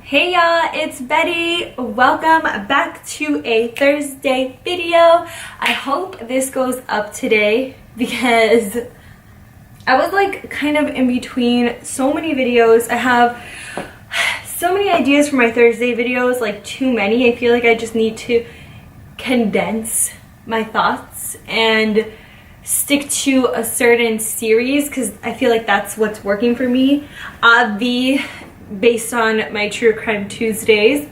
Hey y'all, it's Betty. Welcome back to a Thursday video. I hope this goes up today because I was like kind of in between so many videos. I have so many ideas for my Thursday videos, like too many. I feel like I just need to condense my thoughts and stick to a certain series because I feel like that's what's working for me. Based on my True Crime Tuesdays.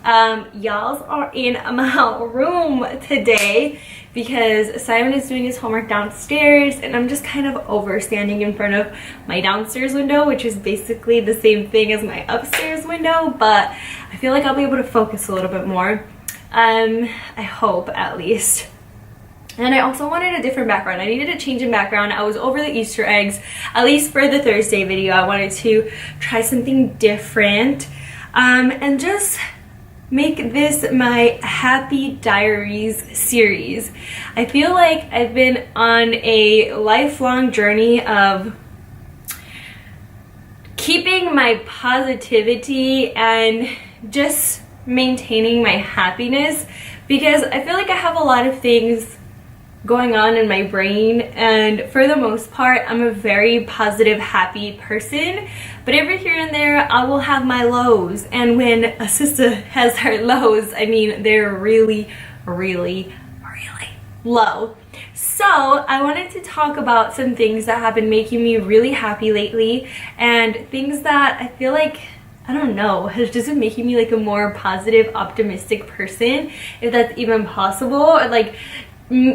Y'all are in my room today because Simon is doing his homework downstairs and I'm just kind of standing in front of my downstairs window, which is basically the same thing as my upstairs window, but I feel like I'll be able to focus a little bit more. I hope, at least. And I also wanted a different background. I needed a change in background. I was over the Easter eggs, at least for the Thursday video. I wanted to try something different and just make this my Happy Diaries series. I feel like I've been on a lifelong journey of keeping my positivity and just maintaining my happiness because I feel like I have a lot of things going on in my brain, and for the most part I'm a very positive, happy person, but every here and there I will have my lows, and when a sister has her lows, I mean they're really low. So I wanted to talk about some things that have been making me really happy lately and things that I feel like, I don't know, has just been making me like a more positive, optimistic person, if that's even possible, or like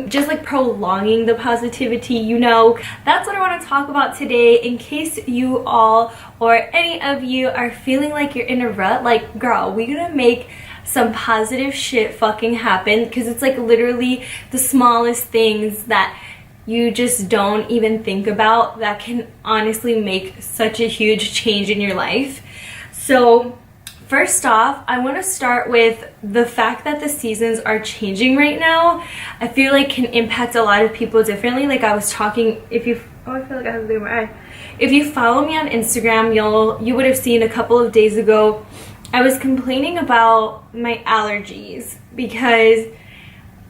just like prolonging the positivity, you know. That's what I want to talk about today, in case you all or any of you are feeling like you're in a rut. Like, girl, we're gonna make some positive shit fucking happen, because it's like literally the smallest things that you just don't even think about that can honestly make such a huge change in your life. So first off, I want to start with the fact that the seasons are changing right now. I feel like can impact a lot of people differently. Like I was talking, I feel like I have to do my eye. If you follow me on Instagram, you would have seen a couple of days ago I was complaining about my allergies because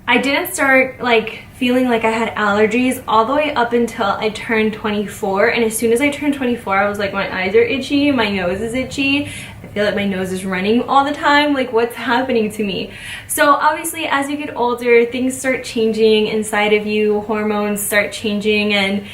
I didn't start like feeling like I had allergies all the way up until I turned 24, and as soon as I turned 24 I was like, my eyes are itchy, my nose is itchy, I feel like my nose is running all the time, like what's happening to me? So obviously as you get older things start changing inside of you, hormones start changing, and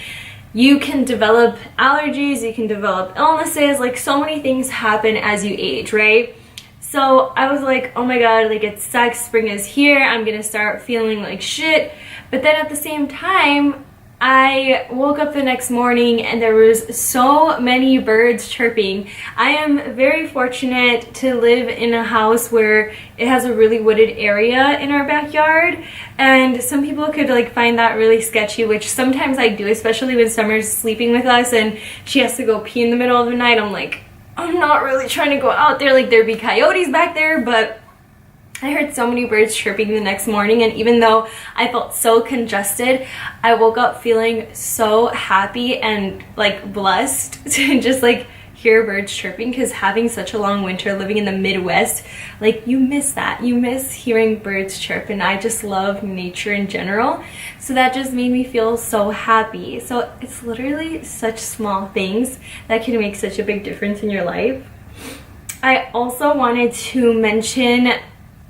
you can develop allergies, you can develop illnesses, like so many things happen as you age, right? So I was like, oh my god, like it sucks, spring is here, I'm gonna start feeling like shit. But then at the same time, I woke up the next morning and there was so many birds chirping. I am very fortunate to live in a house where it has a really wooded area in our backyard, and some people could like find that really sketchy, which sometimes I do, especially when Summer's sleeping with us and she has to go pee in the middle of the night. I'm like, I'm not really trying to go out there, like there'd be coyotes back there, but I heard so many birds chirping the next morning, and even though I felt so congested, I woke up feeling so happy and like blessed to just like hear birds chirping, because having such a long winter living in the Midwest, like you miss that. You miss hearing birds chirp, and I just love nature in general. So that just made me feel so happy. So it's literally such small things that can make such a big difference in your life. I also wanted to mention,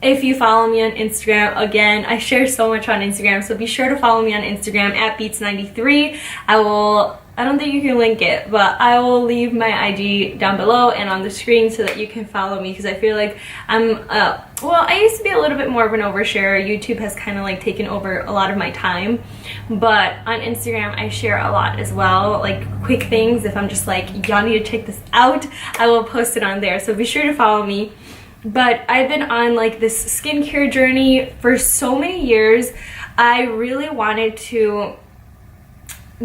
if you follow me on Instagram, again, I share so much on Instagram, so be sure to follow me on Instagram at Beats93. I don't think you can link it, but I will leave my IG down below and on the screen so that you can follow me, because I feel like well, I used to be a little bit more of an oversharer. YouTube has kind of like taken over a lot of my time, but on Instagram I share a lot as well, like quick things. If I'm just like, y'all need to check this out, I will post it on there, so be sure to follow me. But I've been on like this skincare journey for so many years. I really wanted to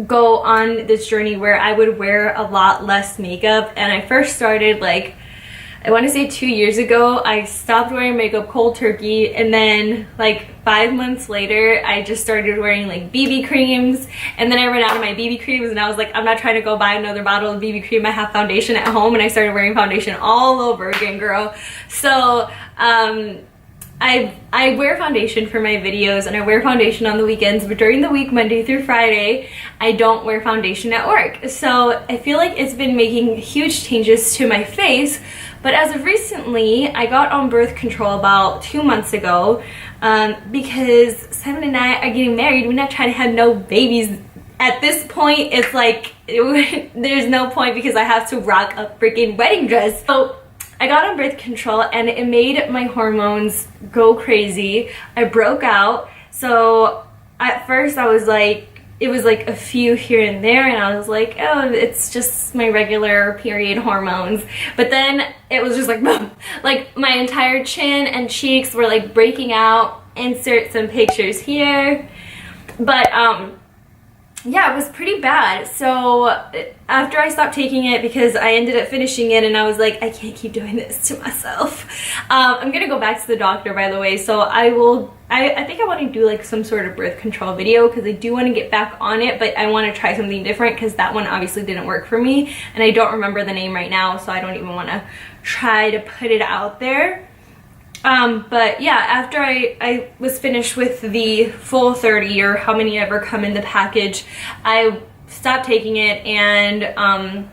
go on this journey where I would wear a lot less makeup, and I first started like I want to say 2 years ago, I stopped wearing makeup cold turkey, and then like 5 months later, I just started wearing like BB creams, and then I ran out of my BB creams, and I was like, I'm not trying to go buy another bottle of BB cream. I have foundation at home, and I started wearing foundation all over again, girl. So I wear foundation for my videos, and I wear foundation on the weekends, but during the week, Monday through Friday, I don't wear foundation at work. So I feel like it's been making huge changes to my face. But as of recently, I got on birth control about 2 months ago because Simon and I are getting married. We're not trying to have no babies. At this point, it's like there's no point because I have to rock a freaking wedding dress. So I got on birth control, and it made my hormones go crazy. I broke out. So at first I was like, it was like a few here and there, and I was like, oh, it's just my regular period hormones. But then it was just like boom, like my entire chin and cheeks were like breaking out. Insert some pictures here. But yeah, it was pretty bad. So after I stopped taking it, because I ended up finishing it, and I was like, I can't keep doing this to myself. I'm gonna go back to the doctor, by the way, so I think I want to do like some sort of birth control video, because I do want to get back on it, but I want to try something different, because that one obviously didn't work for me, and I don't remember the name right now, so I don't even want to try to put it out there. But yeah, after I was finished with the full 30, or how many ever come in the package, I stopped taking it, and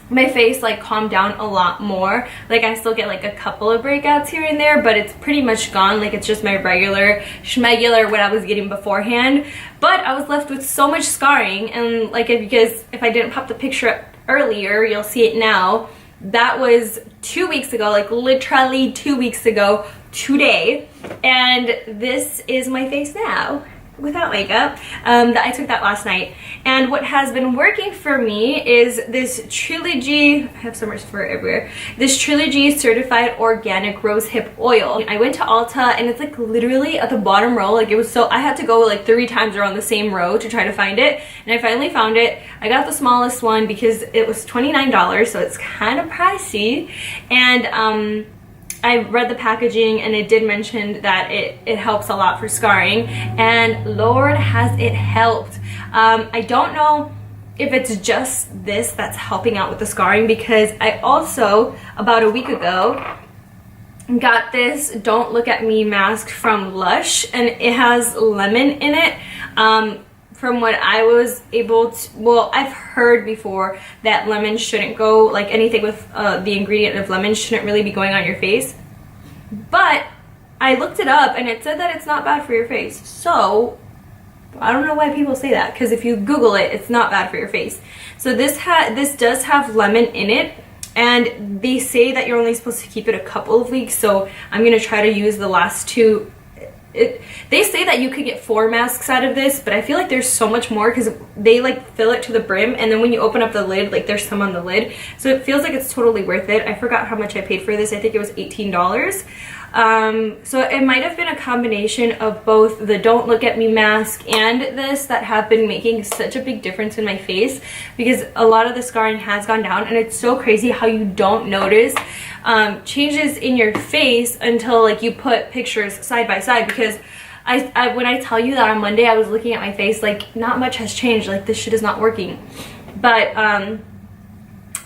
my face like calmed down a lot more. Like I still get like a couple of breakouts here and there, but it's pretty much gone. Like it's just my regular schmegular what I was getting beforehand. But I was left with so much scarring, and like because if I didn't pop the picture up earlier, you'll see it now. That was 2 weeks ago, like literally 2 weeks ago today, and this is my face now without makeup. I took that last night, and what has been working for me is this Trilogy, I have so much fur everywhere, this Trilogy certified organic rose hip oil. I went to Ulta, and it's like literally at the bottom row. Like it was so, I had to go like 3 times around the same row to try to find it, and I finally found it. I got the smallest one because it was $29, so it's kind of pricey, and I read the packaging, and it did mention that it helps a lot for scarring, and Lord has it helped. I don't know if it's just this that's helping out with the scarring, because I also about a week ago got this Don't Look at Me mask from Lush, and it has lemon in it. From what I was able to, well, I've heard before that lemon shouldn't go, like anything with the ingredient of lemon shouldn't really be going on your face. But I looked it up, and it said that it's not bad for your face. So I don't know why people say that, because if you Google it, it's not bad for your face. So this does have lemon in it, and they say that you're only supposed to keep it a couple of weeks. So I'm gonna try to use the last 2. They say that you could get 4 masks out of this, but I feel like there's so much more, because they like fill it to the brim, and then when you open up the lid, like there's some on the lid, so it feels like it's totally worth it. I forgot how much I paid for this. I think it was $18. So it might have been a combination of both the Don't Look at Me mask and this that have been making such a big difference in my face, because a lot of the scarring has gone down, and it's so crazy how you don't notice changes in your face until like you put pictures side by side. Because I when I tell you that on Monday I was looking at my face, like not much has changed, like this shit is not working. But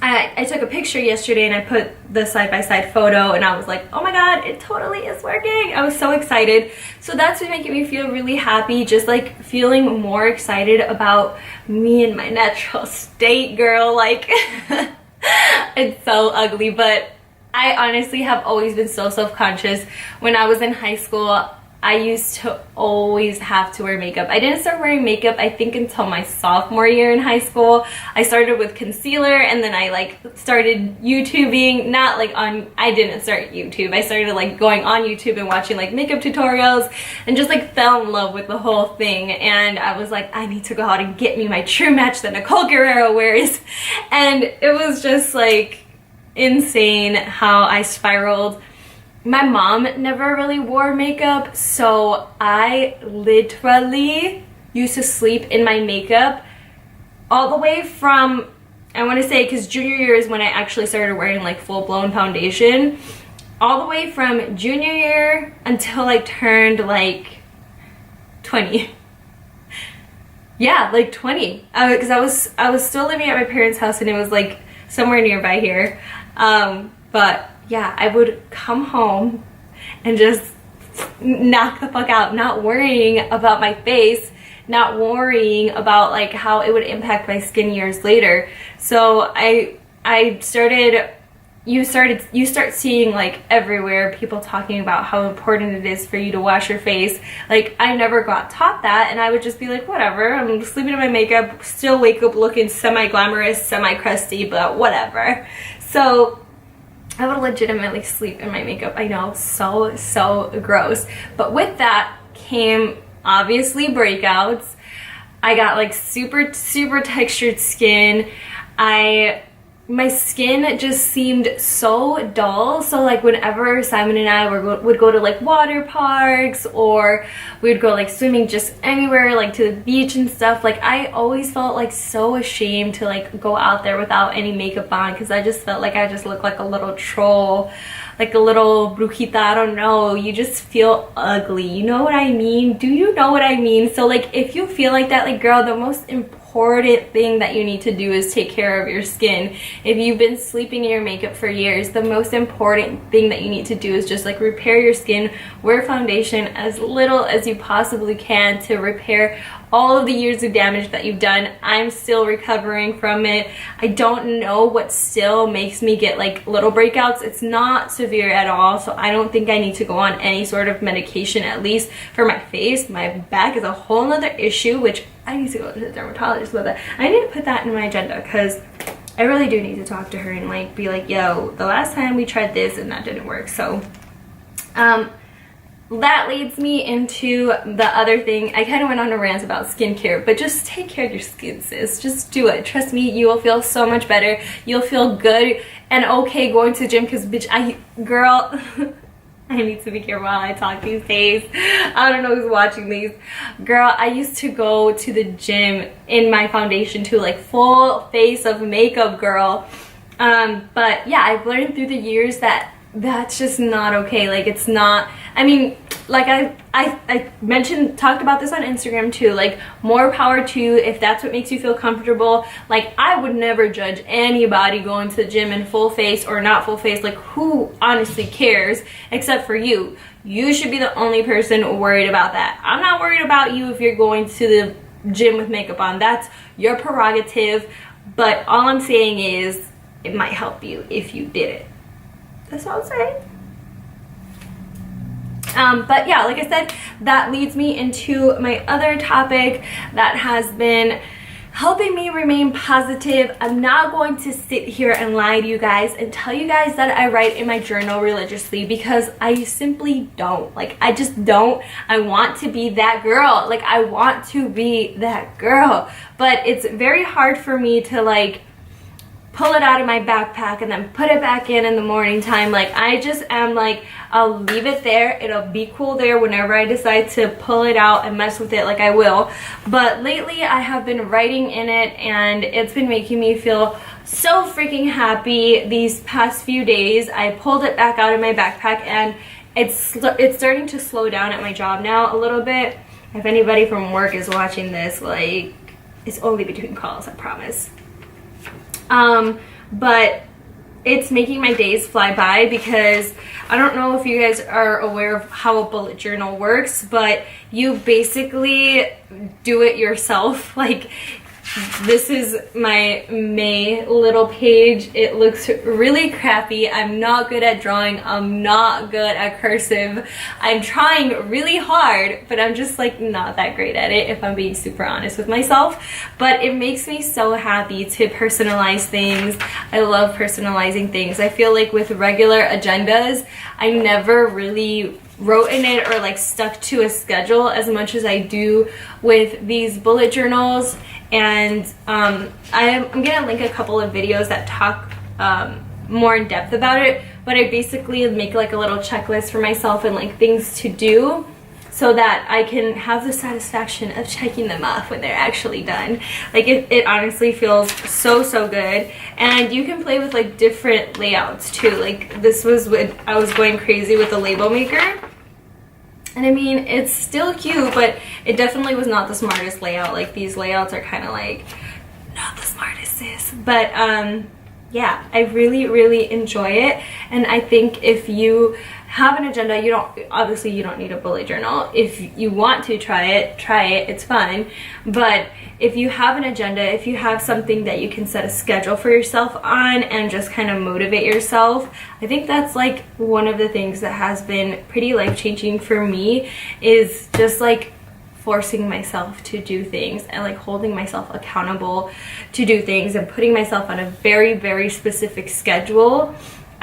I took a picture yesterday, and I put the side-by-side photo, and I was like, oh my god, it totally is working. I was so excited. So that's been making me feel really happy, just like feeling more excited about me and my natural state, girl. Like it's so ugly, but I honestly have always been so self-conscious. When I was in high school, I used to always have to wear makeup. I didn't start wearing makeup, I think, until my sophomore year in high school. I started with concealer, and then I like started YouTubing. Not like on, I didn't start YouTube. I started like going on YouTube and watching like makeup tutorials, and just like fell in love with the whole thing. And I was like, I need to go out and get me my true match that Nicole Guerrero wears. And it was just like insane how I spiraled. My mom never really wore makeup, so I literally used to sleep in my makeup all the way from I want to say, because junior year is when I actually started wearing like full-blown foundation, all the way from junior year until I turned like 20. Yeah, like 20. Because I was still living at my parents' house, and it was like somewhere nearby here. But yeah, I would come home and just knock the fuck out, not worrying about my face, not worrying about like how it would impact my skin years later. So you start seeing like everywhere people talking about how important it is for you to wash your face. Like, I never got taught that, and I would just be like, whatever, I'm sleeping in my makeup, still wake up looking semi-glamorous, semi-crusty, but whatever. So I would legitimately sleep in my makeup. I know, so gross. But with that came obviously breakouts. I got like super textured skin. My skin just seemed so dull. So like whenever Simon and I would go to like water parks, or we would go like swimming just anywhere, like to the beach and stuff, like I always felt like so ashamed to like go out there without any makeup on, because I just felt like I just looked like a little troll, like a little brujita. I don't know, you just feel ugly, you know what I mean? Do you know what I mean? So like, if you feel like that, like girl, the most important thing that you need to do is take care of your skin. If you've been sleeping in your makeup for years, the most important thing that you need to do is just like repair your skin, wear foundation as little as you possibly can to repair all of the years of damage that you've done. I'm still recovering from it. I don't know what still makes me get like little breakouts. It's not severe at all, so I don't think I need to go on any sort of medication, at least for my face. My back is a whole nother issue, which I need to go to the dermatologist about that. I need to put that in my agenda, because I really do need to talk to her and like be like, yo, the last time we tried this and that didn't work. So that leads me into the other thing. I kind of went on a rant about skincare, but just take care of your skin, sis. Just do it. Trust me, you will feel so much better. You'll feel good and okay going to the gym, because bitch, girl, I need to be careful how I talk these days. I don't know who's watching these. Girl, I used to go to the gym in my foundation too, like full face of makeup, girl. But yeah, I've learned through the years that that's just not okay. Like, it's not, I mean, like I talked about this on Instagram too, like more power to you if that's what makes you feel comfortable. Like, I would never judge anybody going to the gym in full face or not full face. Like, who honestly cares except for you? You should be the only person worried about that. I'm not worried about you if you're going to the gym with makeup on. That's your prerogative, but all I'm saying is it might help you if you did it. That's all I'm saying. But yeah, like I said, that leads me into my other topic that has been helping me remain positive. I'm not going to sit here and lie to you guys and tell you guys that I write in my journal religiously, because I simply don't. Like, I just don't. I want to be that girl. Like, I want to be that girl. But it's very hard for me to like pull it out of my backpack and then put it back in the morning time. Like, I just am like, I'll leave it there. It'll be cool there whenever I decide to pull it out and mess with it, like I will. But lately I have been writing in it, and it's been making me feel so freaking happy these past few days. I pulled it back out of my backpack, and it's starting to slow down at my job now a little bit. If anybody from work is watching this, like, it's only between calls, I promise. But it's making my days fly by, because I don't know if you guys are aware of how a bullet journal works, but you basically do it yourself. Like, this is my May little page. It looks really crappy. I'm not good at drawing. I'm not good at cursive. I'm trying really hard, but I'm just like not that great at it, if I'm being super honest with myself. But it makes me so happy to personalize things. I love personalizing things. I feel like with regular agendas, I never really wrote in it or like stuck to a schedule as much as I do with these bullet journals. And I'm gonna link a couple of videos that talk more in depth about it, but I basically make like a little checklist for myself and like things to do. so that I can have the satisfaction of checking them off when they're actually done. Like it honestly feels so good. And you can play with like different layouts too. Like this was when I was going crazy with the label maker. And I mean, it's still cute, but it definitely was not the smartest layout. Like these layouts are kind of like not the smartest, sis. But yeah, I really enjoy it. And I think if you have an agenda, you don't need a bullet journal. If you want to try it, it's fun. But if you have an agenda, if you have something that you can set a schedule for yourself on and just kind of motivate yourself, I think that's like one of the things that has been pretty life-changing for me, is just like forcing myself to do things and like holding myself accountable to do things and putting myself on a very specific schedule.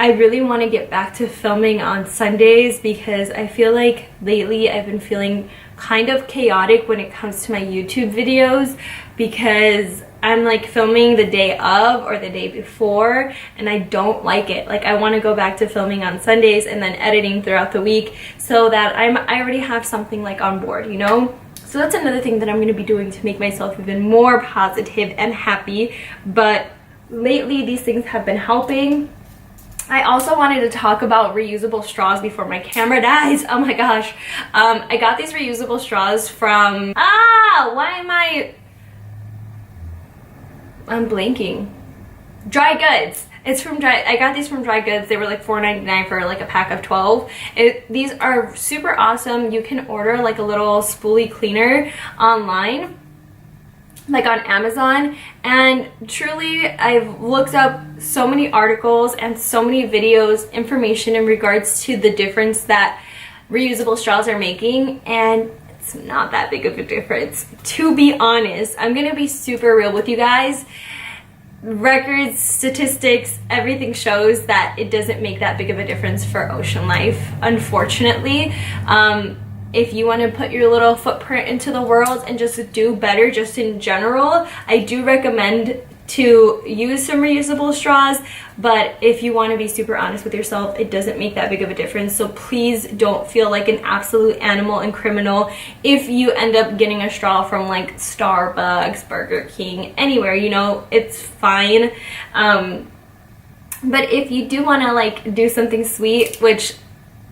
I really want to get back to filming on Sundays because I feel like lately I've been feeling kind of chaotic when it comes to my YouTube videos, because I'm like filming the day of or the day before and I don't like it. Like I want to go back to filming on Sundays and then editing throughout the week so that I already have something like on board, you know? So that's another thing that I'm going to be doing to make myself even more positive and happy. But lately these things have been helping. I also wanted to talk about reusable straws before my camera dies. Oh my gosh. I got these reusable straws from, I'm blanking. Dry Goods. I got these from Dry Goods. They were like $4.99 for like a pack of 12. These are super awesome. You can order like a little spoolie cleaner online, like on Amazon, and truly I've looked up so many articles and so many videos, information in regards to the difference that reusable straws are making, and it's not that big of a difference, to be honest. I'm gonna be super real with you guys. Records, statistics, everything shows that it doesn't make that big of a difference for ocean life, unfortunately. If you want to put your little footprint into the world and just do better just in general, I do recommend to use some reusable straws. But if you want to be super honest with yourself, it doesn't make that big of a difference. So please don't feel like an absolute animal and criminal if you end up getting a straw from like Starbucks, Burger King, anywhere, you know, it's fine. But if you do want to like do something sweet, which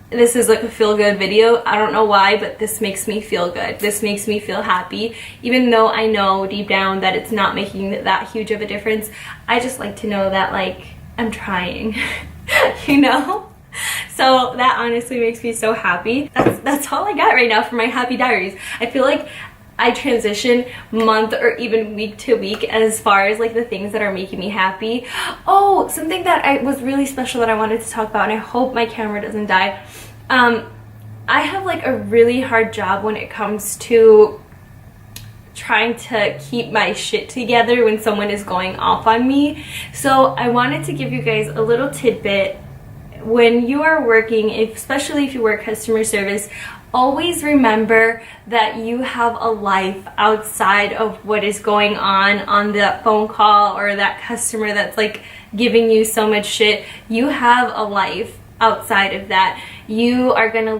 this is like a feel-good video, I don't know why, but this makes me feel good. This makes me feel happy. Even though I know deep down that it's not making that huge of a difference, I just like to know that like I'm trying, you know? So that honestly makes me so happy. That's all I got right now for my Happy Diaries. I feel like I transition month or even week to week as far as like the things that are making me happy. Oh, something that was really special that I wanted to talk about, and I hope my camera doesn't die. I have like a really hard job when it comes to trying to keep my shit together when someone is going off on me. So I wanted to give you guys a little tidbit. When you are working, especially if you work customer service, always remember that you have a life outside of what is going on that phone call or that customer that's like giving you so much shit. You have a life outside of that. You are gonna...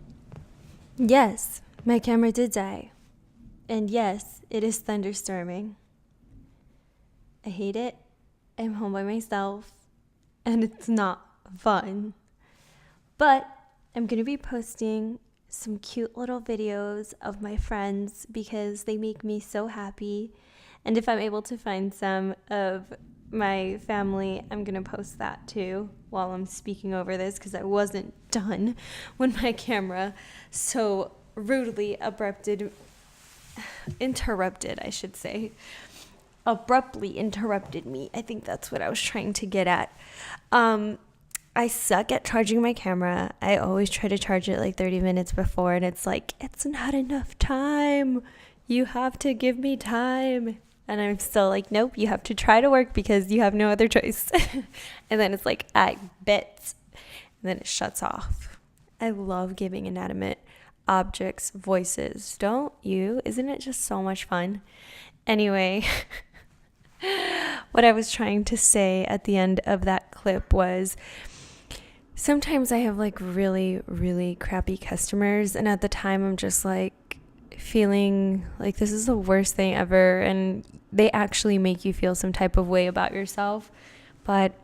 Yes, my camera did die. And yes, it is thunderstorming. I hate it. I'm home by myself and it's not fun. But I'm gonna be posting some cute little videos of my friends because they make me so happy. And if I'm able to find some of my family, I'm gonna post that too while I'm speaking over this, because I wasn't done when my camera so rudely abruptly interrupted me. I think that's what I was trying to get at. I suck at charging my camera. I always try to charge it like 30 minutes before, and it's like, it's not enough time. You have to give me time. And I'm still like, nope, you have to try to work because you have no other choice. And then it's like, I bet. And then it shuts off. I love giving inanimate objects voices. Don't you? Isn't it just so much fun? Anyway, what I was trying to say at the end of that clip was, Sometimes I have like really, really crappy customers, and at the time I'm just like feeling like this is the worst thing ever, and they actually make you feel some type of way about yourself. But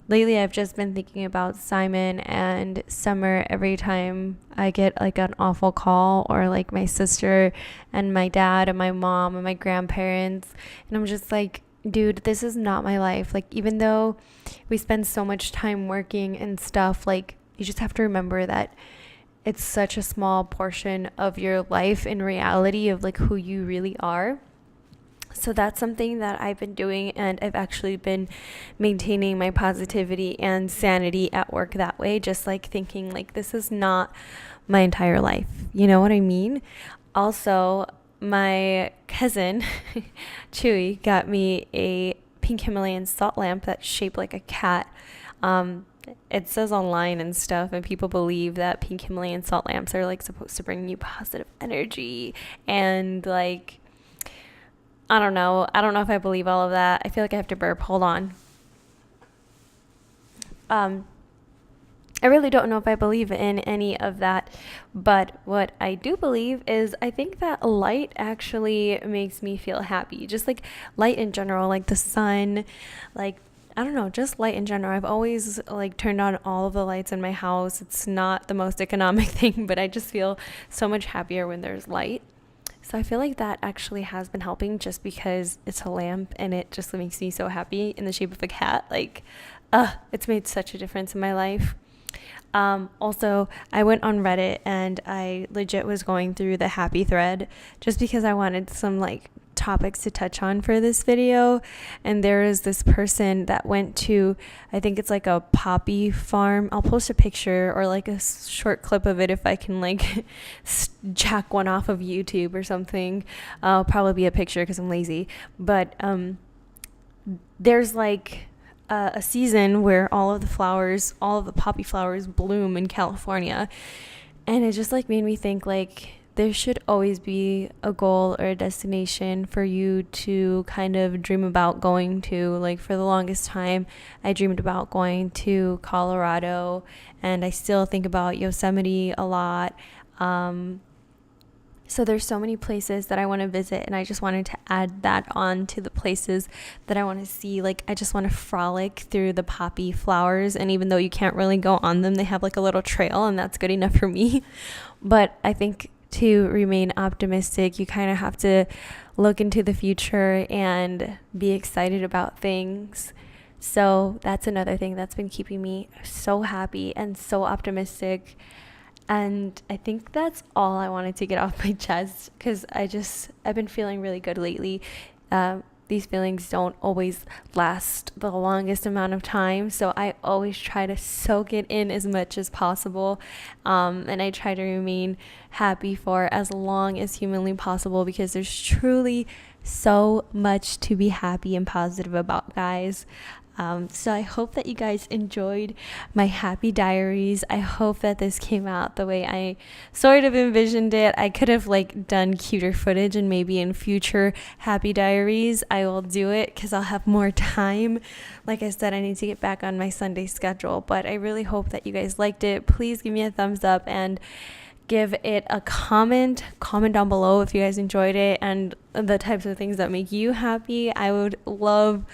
lately I've just been thinking about Simon and Summer every time I get like an awful call, or like my sister and my dad and my mom and my grandparents, and I'm just like, dude, this is not my life. Like, even though we spend so much time working and stuff, like, you just have to remember that it's such a small portion of your life in reality of like who you really are. So that's something that I've been doing, and I've actually been maintaining my positivity and sanity at work that way, just like thinking like this is not my entire life. You know what I mean? Also, my cousin Chewy got me a pink Himalayan salt lamp that's shaped like a cat. It says online and stuff, and people believe that pink Himalayan salt lamps are like supposed to bring you positive energy, and like, I don't know. I don't know if I believe all of that. I feel like I have to burp. Hold on. I really don't know if I believe in any of that, but what I do believe is I think that light actually makes me feel happy. Just like light in general, like the sun, like, I don't know, just light in general. I've always like turned on all of the lights in my house. It's not the most economic thing, but I just feel so much happier when there's light. So I feel like that actually has been helping, just because it's a lamp and it just makes me so happy in the shape of a cat. Like, it's made such a difference in my life. Also, I went on Reddit and I legit was going through the happy thread just because I wanted some like topics to touch on for this video. And there is this person that went to, I think it's like a poppy farm. I'll post a picture or like a short clip of it if I can like jack one off of YouTube or something. I'll probably be a picture because I'm lazy. But there's like a season where all of the poppy flowers bloom in California. And it just like made me think like there should always be a goal or a destination for you to kind of dream about going to. Like, for the longest time, I dreamed about going to Colorado, and I still think about Yosemite a lot. So there's so many places that I want to visit, and I just wanted to add that on to the places that I want to see. Like, I just want to frolic through the poppy flowers, and even though you can't really go on them, they have like a little trail, and that's good enough for me. But I think to remain optimistic, you kind of have to look into the future and be excited about things. So that's another thing that's been keeping me so happy and so optimistic. And I think that's all I wanted to get off my chest, because I've been feeling really good lately. These feelings don't always last the longest amount of time, so I always try to soak it in as much as possible, and I try to remain happy for as long as humanly possible, because there's truly so much to be happy and positive about, guys. So I hope that you guys enjoyed my Happy Diaries. I hope that this came out the way I sort of envisioned it. I could have like done cuter footage, and maybe in future Happy Diaries I will do it because I'll have more time. Like I said, I need to get back on my Sunday schedule, but I really hope that you guys liked it. Please give me a thumbs up and give it a comment down below if you guys enjoyed it and the types of things that make you happy. I would love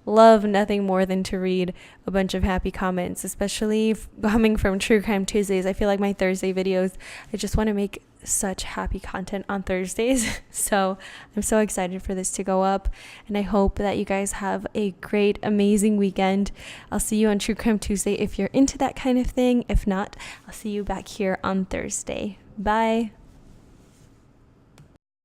nothing more than to read a bunch of happy comments, especially coming from True Crime Tuesdays. I feel like my Thursday videos, I just want to make such happy content on Thursdays. So I'm so excited for this to go up, and I hope that you guys have a great, amazing weekend. I'll see you on True Crime Tuesday if you're into that kind of thing. If not, I'll see you back here on Thursday. Bye.